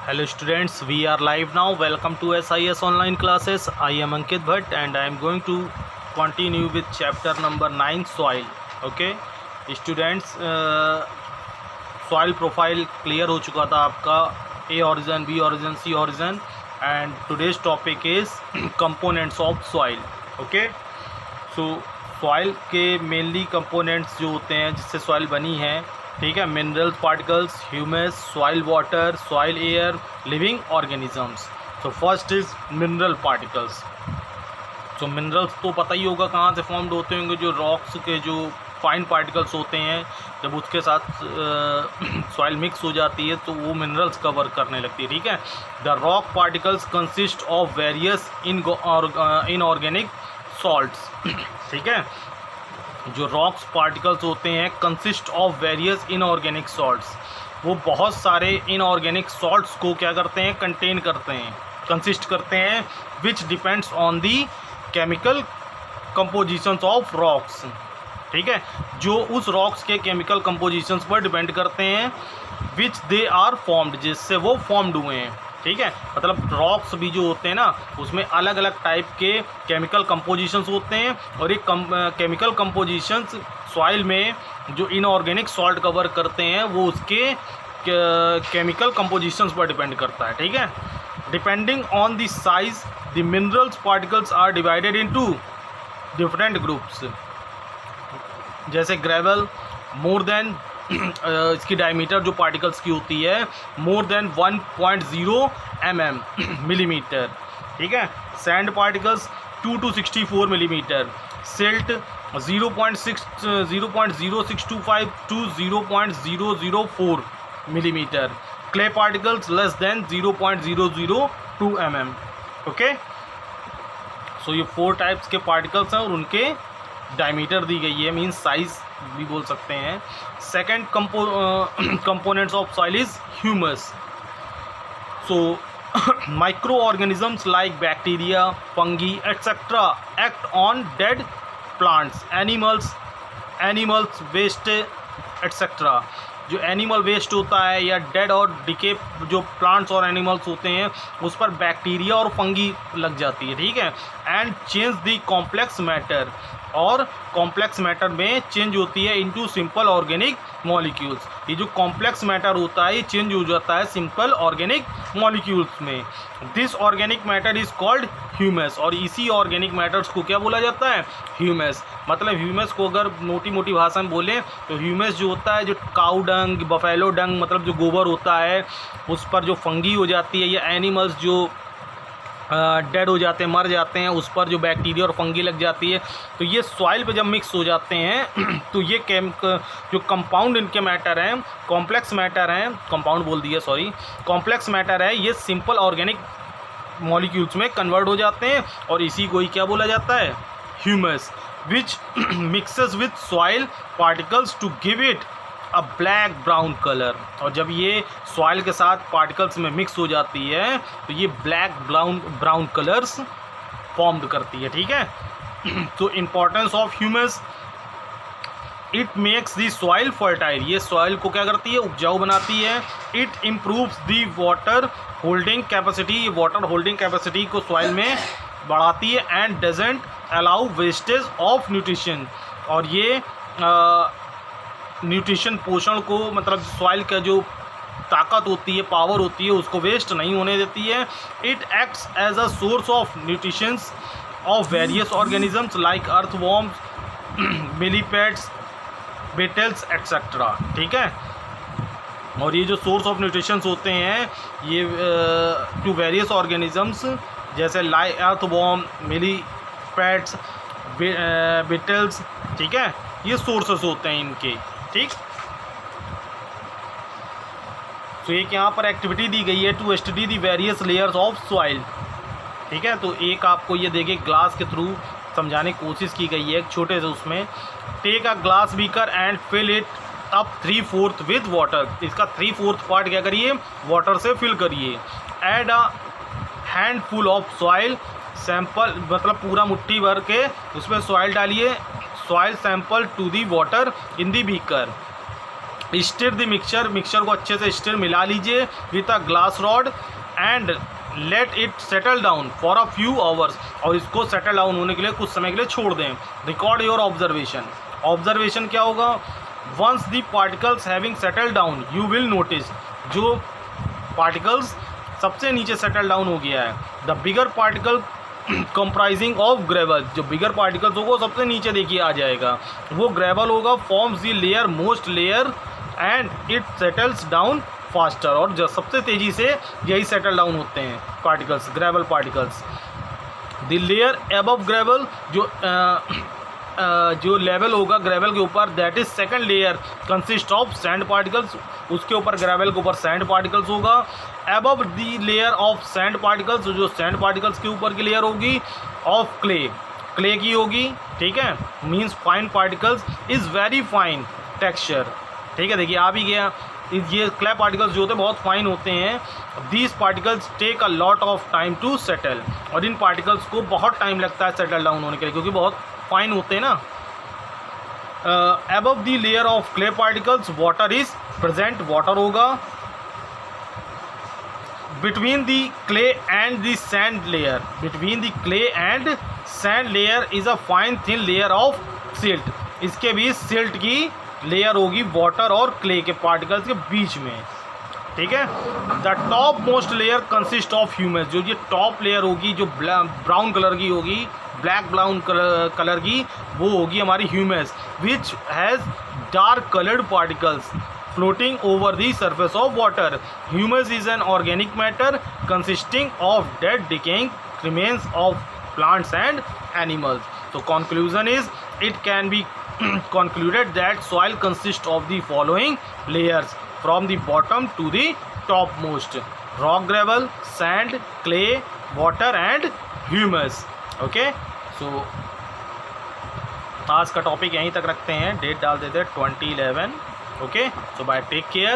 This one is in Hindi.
Hello students, we are live now. Welcome to SIS online classes. I am Ankit Bhatt and I am going to continue with chapter number 9 soil. Okay students, soil profile clear हो चुका था आपका A origin, B origin, C origin and today's topic is components of soil. Okay, so soil के mainly components जो होते हैं जिससे soil बनी है, ठीक है, minerals particles, humus, soil water, soil air, living organisms. तो फर्स्ट इज मिनरल पार्टिकल्स. तो मिनरल्स तो पता ही होगा कहाँ से फॉर्म्ड होते होंगे, जो रॉक्स के जो फाइन पार्टिकल्स होते हैं जब उसके साथ सॉइल मिक्स हो जाती है तो वो मिनरल्स कवर करने लगती है. ठीक है, the rock particles consist of various inorganic salts. ठीक है, जो रॉक्स पार्टिकल्स होते हैं consist of various inorganic salts, वो बहुत सारे इनऑर्गेनिक सॉल्ट्स को क्या करते हैं, कंटेन करते हैं, कंसिस्ट करते हैं, which depends on the chemical compositions of rocks. ठीक है, जो उस रॉक्स के केमिकल कंपोजिशंस पर डिपेंड करते हैं, विच दे आर फॉर्म्ड, जिससे वो फॉर्म्ड हुए हैं. ठीक है, मतलब रॉक्स भी जो होते हैं ना उसमें अलग अलग टाइप के केमिकल कंपोजिशंस होते हैं और ये केमिकल कंपोजिशंस सॉइल में जो इनऑर्गेनिक सॉल्ट कवर करते हैं वो उसके केमिकल कंपोजिशंस पर डिपेंड करता है. ठीक है, depending on the size the minerals particles are divided into different groups. जैसे ग्रेवल मोर देन इसकी डायमीटर जो पार्टिकल्स की होती है मोर देन 1.0 mm मिलीमीटर. ठीक है, sand particles 2 to 64 millimetre, silt 0.0625 to 0.004 millimetre, clay particles less than 0.002 mm. Okay, so ये 4 टाइप्स के पार्टिकल्स हैं और उनके डायमीटर दी गई है, मीन्स साइज भी बोल सकते हैं. Second components of soil is humus. So microorganisms like bacteria, fungi etcetera act on dead plants, animals waste etcetera. जो एनिमल वेस्ट होता है या डेड और डिके जो प्लांट्स और एनिमल्स होते हैं उस पर बैक्टीरिया और फंगी लग जाती है. ठीक है, and change the complex matter, और कॉम्प्लेक्स मैटर में चेंज होती है इनटू सिंपल ऑर्गेनिक मॉलिक्यूल्स. ये जो कॉम्प्लेक्स मैटर होता है ये चेंज हो जाता है सिंपल ऑर्गेनिक मॉलिक्यूल्स में. This organic matter is called humus. और इसी ऑर्गेनिक मैटर्स को क्या बोला जाता है, ह्यूमस. मतलब ह्यूमस को अगर मोटी मोटी भाषा में बोलें तो ह्यूमस जो होता है, जो काऊ डंग, बफेलो डंग, मतलब जो गोबर होता है उस पर जो फंगी हो जाती है, या एनिमल्स जो डेड हो जाते हैं, मर जाते हैं, उस पर जो बैक्टीरिया और फंगी लग जाती है, तो ये सॉइल पे जब मिक्स हो जाते हैं तो ये जो कंपाउंड इनके मैटर हैं, कॉम्प्लेक्स मैटर हैं, कंपाउंड बोल दिया सॉरी, कॉम्प्लेक्स मैटर है, ये सिंपल ऑर्गेनिक मॉलिक्यूल्स में कन्वर्ट हो जाते हैं और इसी को ही क्या बोला जाता है, humus, which mixes with soil particles to give it a black brown colour. और जब ये सॉइल के साथ पार्टिकल्स में मिक्स हो जाती है तो ये ब्लैक ब्राउन कलर्स फॉर्म करती है. ठीक है, तो importance of humus, it makes the soil fertile. ये सॉइल को क्या करती है, उपजाऊ बनाती है. It improves the water holding capacity, water holding capacity को सॉइल में बढ़ाती है. And doesn't allow wastage of nutrition, और ये न्यूट्रिशन पोषण को, मतलब सॉइल का जो ताकत होती है, पावर होती है, उसको वेस्ट नहीं होने देती है. It acts as a source of nutritions of various organisms like earthworms, millipedes, beetles etcetera. ठीक है, और ये जो सोर्स ऑफ न्यूट्रिशंस होते हैं ये टू वेरियस ऑर्गेनिजम्स जैसे लाइक अर्थवॉर्म, मिलीपेड्स, बेटल्स. ठीक है, ये सोर्सेस होते हैं इनके. ठीक, तो एक यहाँ पर एक्टिविटी दी गई है to study the various layers of soil. ठीक है, तो एक आपको ये देखिए ग्लास के थ्रू समझाने की कोशिश की गई है एक छोटे से उसमें. Take a glass beaker and fill it up 3/4 with water. इसका 3/4 पार्ट क्या करिए, वाटर से फिल करिए. Add a handful of soil sample, मतलब पूरा मुट्ठी भर के उसमें सॉइल डालिए. Soil sample to the water in the beaker. Stir the mixture, mixture को अच्छे से स्टिर मिला लीजिए with a glass rod and let it settle down for a few hours, और इसको सेटल डाउन होने के लिए कुछ समय के लिए छोड़ दें। रिकॉर्ड योर ऑब्जर्वेशन, ऑब्जर्वेशन क्या होगा, once the particles having settle down you will notice, जो पार्टिकल्स सबसे नीचे सेटल डाउन हो गया है, the bigger particle comprising of gravel, जो बिगर पार्टिकल्स होगा वो सबसे नीचे देखिए आ जाएगा, वो ग्रेवल होगा, forms the layer most layer and it settles down faster, और जो सबसे तेज़ी से यही सेटल डाउन होते हैं particles, gravel particles. The layer above gravel, जो लेवल होगा ग्रेवल के ऊपर, that is second layer consist of sand particles, उसके ऊपर ग्रेवल के ऊपर सैंड पार्टिकल्स होगा। Above the layer of sand particles, जो सैंड पार्टिकल्स के ऊपर की लेयर होगी ऑफ क्ले, क्ले की होगी, ठीक है, means fine particles is very fine texture, ठीक है, देखिए आ भी गया, ये क्ले पार्टिकल्स जो होते हैं बहुत फाइन होते हैं। These particles take a lot of time to settle, और इन पार्टिकल्स को बहुत टाइम लगता है सेटल डाउन होने के लिए, क्योंकि बहुत फाइन होते हैं ना। Above the layer of clay particles water is present, water होगा। Between the clay and the sand layer, between the clay and sand layer is a fine thin layer of silt, इसके बीच सिल्ट की लेयर होगी वाटर और क्ले के पार्टिकल्स के बीच में, ठीक है। The top most layer consist of humus, जो ये टॉप लेयर होगी जो ब्राउन कलर की होगी, ब्लैक ब्राउन कलर की, वो होगी हमारी humus, which has dark coloured particles floating over the surface of water. Humus is an organic matter consisting of dead decaying remains of plants and animals. So conclusion is, it can be concluded that soil consists of the following layers from the bottom to the topmost: rock, gravel, sand, clay, water and humus. Okay, so आज का टॉपिक यहीं तक रखते हैं, डेट डाल देते हैं 2011. Okay, so bye, take care.